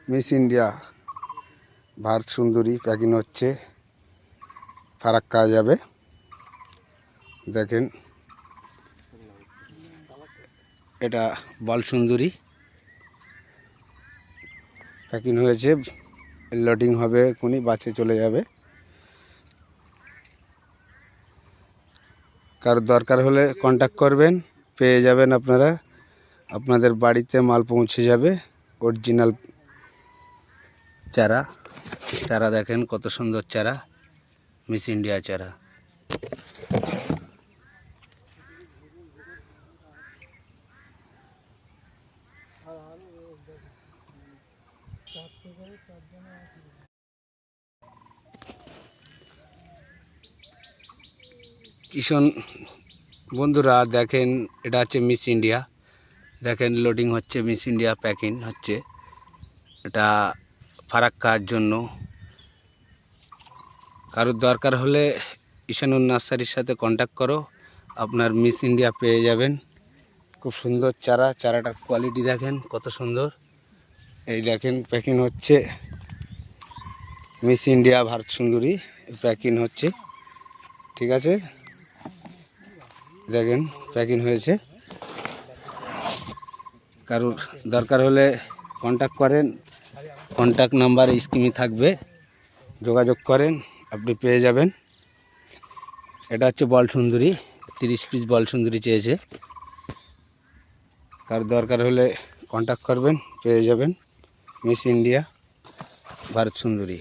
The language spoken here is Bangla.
মিস ইন্ডিয়া ভারত সুন্দরী প্যাকিং হচ্ছে, ফারাক্কা যাবে। দেখেন এটা বল সুন্দরী প্যাকিং হয়েছে, লোডিং হবে, এখনই বাসে চলে যাবে। কারোর দরকার হলে কন্ট্যাক্ট করবেন, পেয়ে যাবেন আপনারা। আপনাদের বাড়িতে মাল পৌঁছে যাবে। অরিজিনাল চারা, চারা দেখেন কত সুন্দর চারা, মিস ইন্ডিয়া চারা। কিষণ বন্ধুরা দেখেন, এটা হচ্ছে মিস ইন্ডিয়া। দেখেন লোডিং হচ্ছে, মিস ইন্ডিয়া প্যাকিং হচ্ছে। এটা ফারাক্কার জন্য। কারোর দরকার হলে ঈশানুর নার্সারির সাথে কন্ট্যাক্ট করো, আপনার মিস ইন্ডিয়া পেয়ে যাবেন। খুব সুন্দর চারা, চারাটার কোয়ালিটি দেখেন কত সুন্দর। এই দেখেন প্যাকিং হচ্ছে, মিস ইন্ডিয়া ভারত সুন্দরী প্যাকিং হচ্ছে, ঠিক আছে। দেখেন প্যাকিং হয়েছে। কারোর দরকার হলে কন্ট্যাক্ট করেন, কন্ট্যাক্ট নাম্বার স্ক্রিনে থাকবে, যোগাযোগ করেন, আপনি পেয়ে যাবেন। এটা হচ্ছে বল সুন্দরী, 30 পিস বল সুন্দরী চেয়েছে। কার দরকার হলে কন্ট্যাক্ট করবেন, পেয়ে যাবেন। মিস ইন্ডিয়া ভারত সুন্দরী।